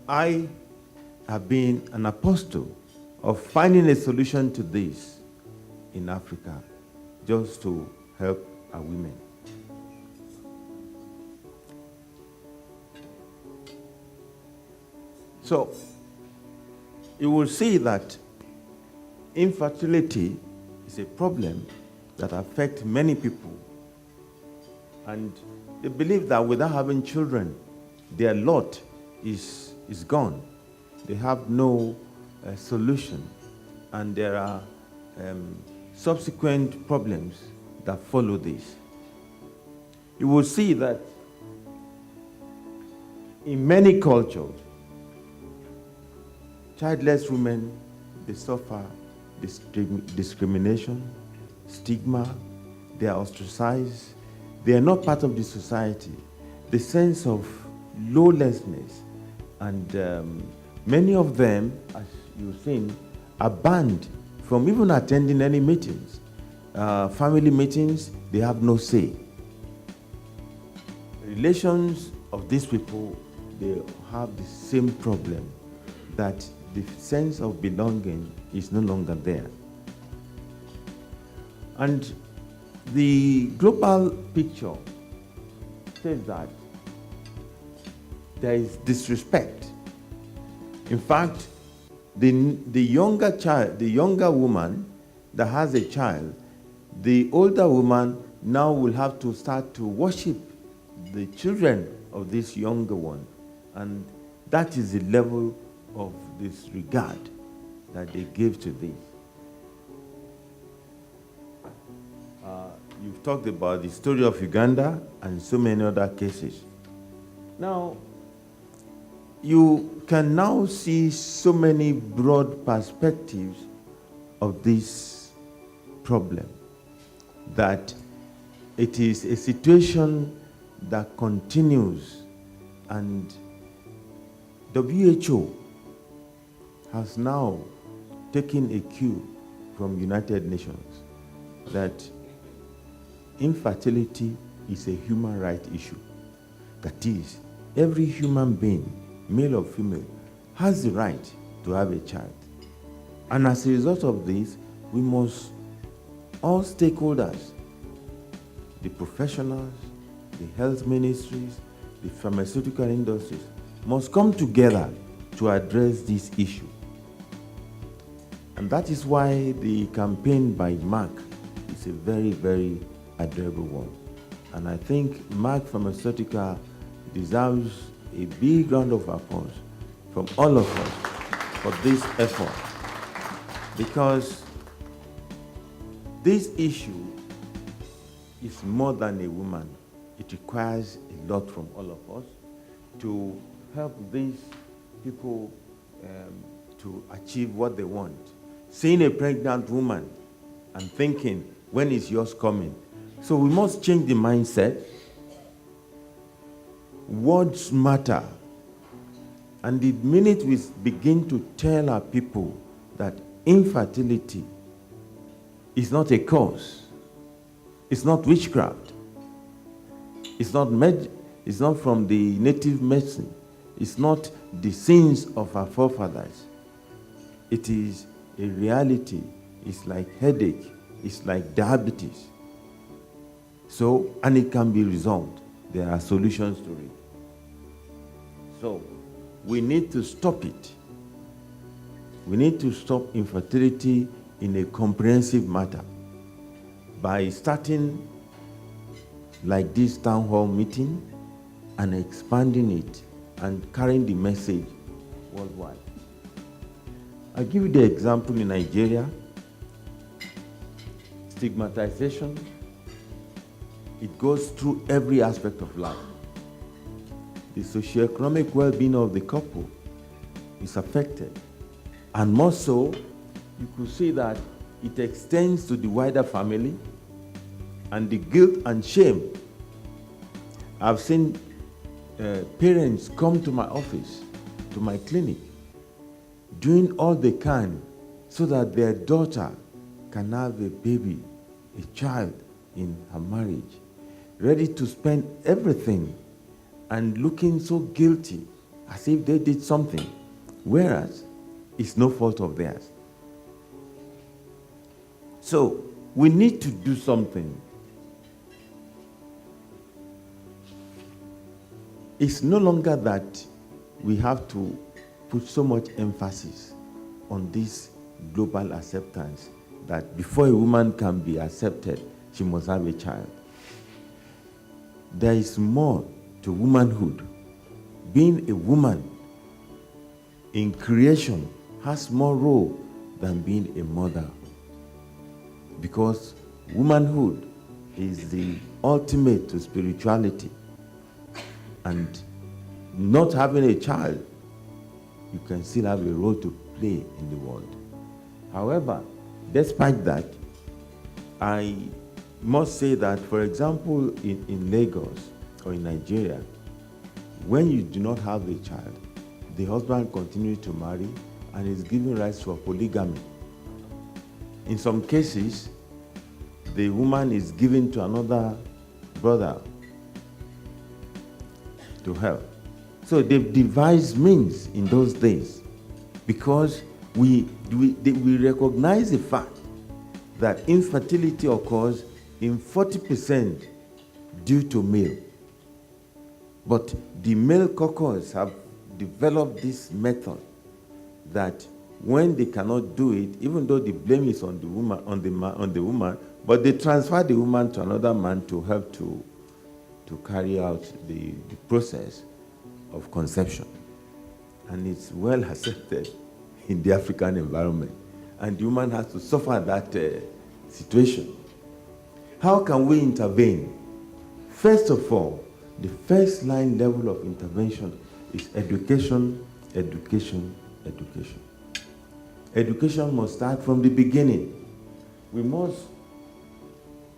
I have been an apostle of finding a solution to this in Africa, just to help our women. So, you will see that infertility is a problem that affects many people. And they believe that without having children, their lot is gone. They have no solution. And there are subsequent problems that follow this. You will see that in many cultures, childless women, they suffer discrimination, stigma, they are ostracized, they are not part of the society. The sense of lawlessness, and many of them, as you've seen, are banned from even attending any meetings. Family meetings, they have no say. Relations of these people, they have the same problem, that the sense of belonging is no longer there. And the global picture says that there is disrespect. In fact, the younger woman that has a child, the older woman now will have to start to worship the children of this younger one. And that is the level of disregard that they give to this. You've talked about the story of Uganda and so many other cases. Now, you can now see so many broad perspectives of this problem, that it is a situation that continues, and WHO has now taken a cue from United Nations that infertility is a human rights issue. That is, every human being, male or female, has the right to have a child. And as a result of this, we must, all stakeholders, the professionals, the health ministries, the pharmaceutical industries, must come together to address this issue. And that is why the campaign by Merck is a very, very admirable one. And I think Merck Pharmaceutical deserves a big round of applause from all of us for this effort. Because this issue is more than a woman. It requires a lot from all of us to help these people to achieve what they want. Seeing a pregnant woman and thinking, when is yours coming? So we must change the mindset. Words matter. And the minute we begin to tell our people that infertility is not a cause, it's not witchcraft, it's not from the native medicine, it's not the sins of our forefathers. It is a reality. It's like headache, it's like diabetes. So, and it can be resolved. There are solutions to it. So, we need to stop it. We need to stop infertility in a comprehensive manner by starting like this town hall meeting and expanding it and carrying the message worldwide. I'll give you the example in Nigeria. Stigmatization, it goes through every aspect of life. The socioeconomic well-being of the couple is affected. And more so, you could see that it extends to the wider family, and the guilt and shame. I've seen parents come to my office, to my clinic, doing all they can so that their daughter can have a baby, a child in her marriage, ready to spend everything and looking so guilty as if they did something, whereas it's no fault of theirs. So we need to do something. It's no longer that we have to put so much emphasis on this global acceptance that before a woman can be accepted, she must have a child. There is more to womanhood. Being a woman in creation has more role than being a mother, because womanhood is the ultimate to spirituality, and not having a child, you can still have a role to play in the world. However, despite that, I must say that, for example, in Lagos or in Nigeria, when you do not have a child, the husband continues to marry and is given rights for polygamy. In some cases, the woman is given to another brother to help. So they've devised means in those days, because we recognize the fact that infertility occurs in 40% due to male. But the male couples have developed this method that when they cannot do it, even though the blame is on the woman, on the woman, but they transfer the woman to another man to help to carry out the process of conception. And it's well accepted in the African environment. And the woman has to suffer that situation. How can we intervene? First of all, the first line level of intervention is education, education, education. Education must start from the beginning. We must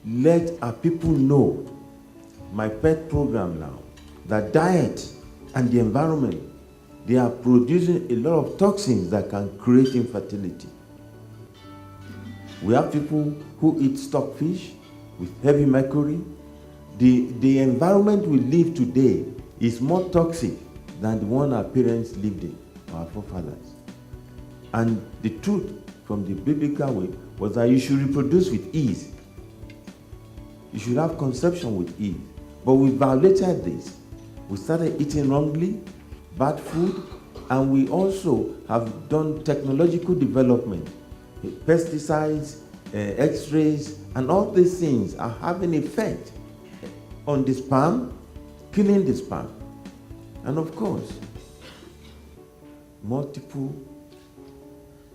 let our people know, my pet program now, that diet and the environment, they are producing a lot of toxins that can create infertility. We have people who eat stockfish with heavy mercury. The environment we live today is more toxic than the one our parents lived in, our forefathers. And the truth from the biblical way was that you should reproduce with ease. You should have conception with ease. But we violated this. We started eating wrongly, bad food, and we also have done technological development. Pesticides, X-rays, and all these things are having effect on the sperm, killing the sperm. And of course, multiple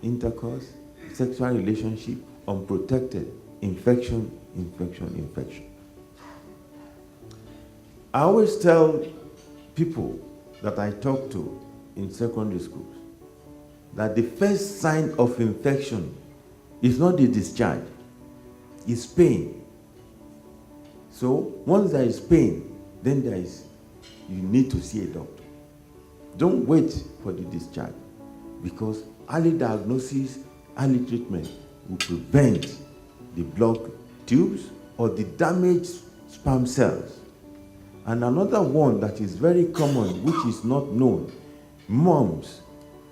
intercourse, sexual relationship, unprotected, infection. I always tell people that I talk to in secondary schools that the first sign of infection is not the discharge, it's pain. So once there is pain, then you need to see a doctor. Don't wait for the discharge, because early diagnosis, early treatment will prevent the blocked tubes or the damaged sperm cells. And another one that is very common, which is not known, mumps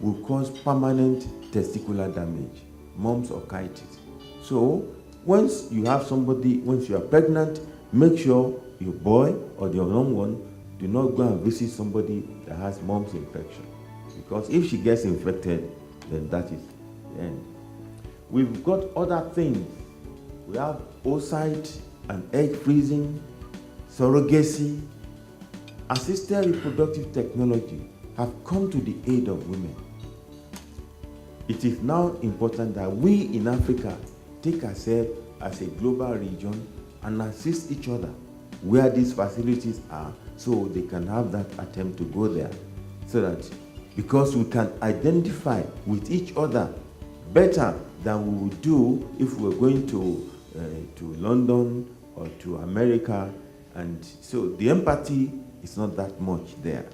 will cause permanent testicular damage, mumps or otitis. So once you have somebody, once you are pregnant, make sure your boy or your young one do not go and visit somebody that has mumps infection, because if she gets infected, then that is the end. We've got other things. We have oocyte and egg freezing, surrogacy. Assisted reproductive technology have come to the aid of women. It is now important that we in Africa take ourselves as a global region and assist each other where these facilities are, so they can have that attempt to go there. So that, because we can identify with each other better than we would do if we were going to London or to America, and so the empathy is not that much there.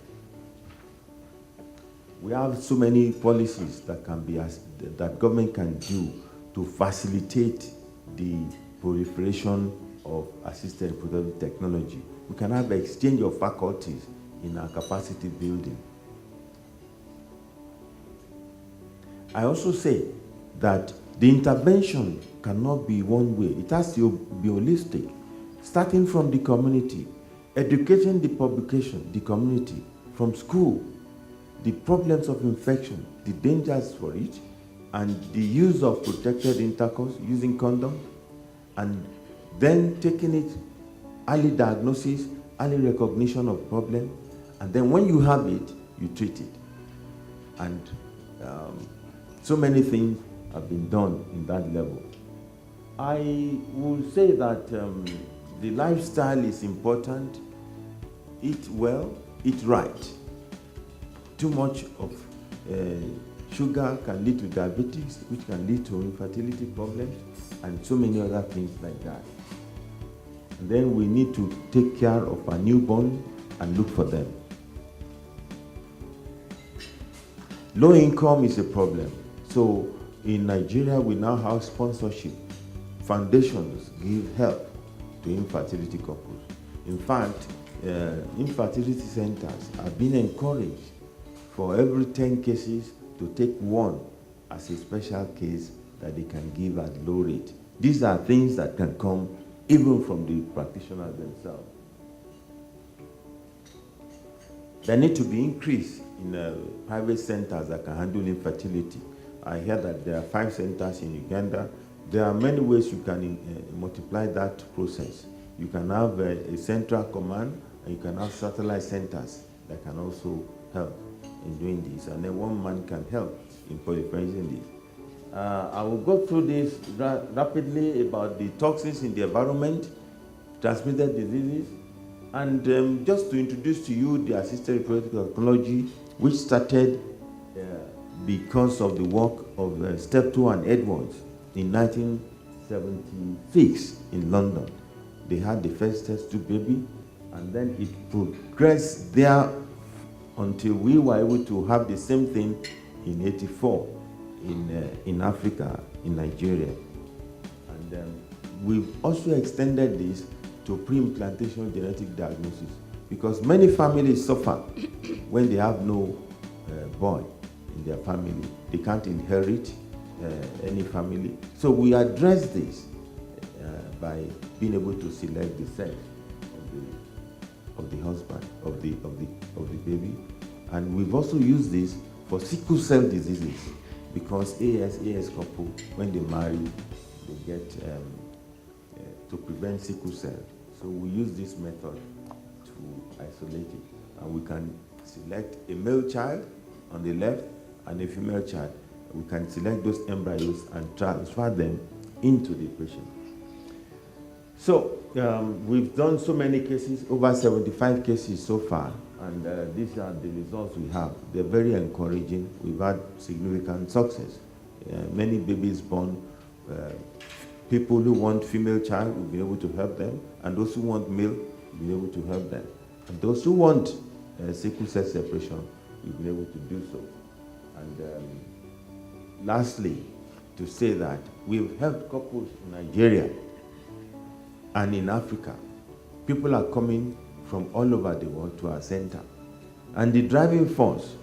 We have so many policies that that government can do to facilitate the proliferation of assisted reproductive technology. We can have exchange of faculties in our capacity building. I also say that the intervention cannot be one way. It has to be holistic, starting from the community, educating the community, from school, the problems of infection, the dangers for it, and the use of protected intercourse, using condoms, and then taking it, early diagnosis, early recognition of problem, and then when you have it, you treat it. And so many things have been done in that level. I will say that the lifestyle is important. Eat well, eat right. Too much of sugar can lead to diabetes, which can lead to infertility problems, and so many other things like that. And then we need to take care of our newborn and look for them. Low income is a problem. So in Nigeria, we now have sponsorship. Foundations give help to infertility couples. In fact, infertility centers are being encouraged for every 10 cases to take one as a special case that they can give at low rate. These are things that can come even from the practitioners themselves. There need to be increase in private centers that can handle infertility. I hear that there are 5 centers in Uganda. There are many ways you can multiply that process. You can have a central command, and you can have satellite centers that can also help in doing this. And then one man can help in proliferation this. I will go through this rapidly about the toxins in the environment, transmitted diseases, and just to introduce to you the assisted reproductive technology, which started because of the work of Steptoe and Edwards in 1976 in London. They had the first test tube baby, and then it progressed there until we were able to have the same thing in '84 in Africa, in Nigeria. And we've also extended this to pre-implantation genetic diagnosis, because many families suffer when they have no boy in their family. They can't inherit any family. So we address this by being able to select the sex of the husband, of the baby. And we've also used this for sickle cell diseases, because AS couple, when they marry, they get to prevent sickle cell. So we use this method to isolate it. And we can select a male child on the left and a female child. We can select those embryos and transfer them into the patient. So we've done so many cases, over 75 cases so far, and these are the results we have. They're very encouraging. We've had significant success. Many babies born. People who want female child, we've been able to help them, and those who want male, we've been able to help them. And those who want sickle cell separation, we've been able to do so. And lastly, to say that we've helped couples in Nigeria and in Africa. People are coming from all over the world to our center. And the driving force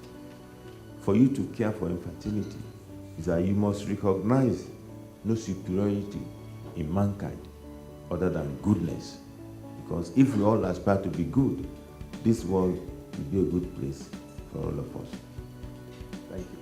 for you to care for infertility is that you must recognize no superiority in mankind other than goodness. Because if we all aspire to be good, this world will be a good place for all of us. Thank you.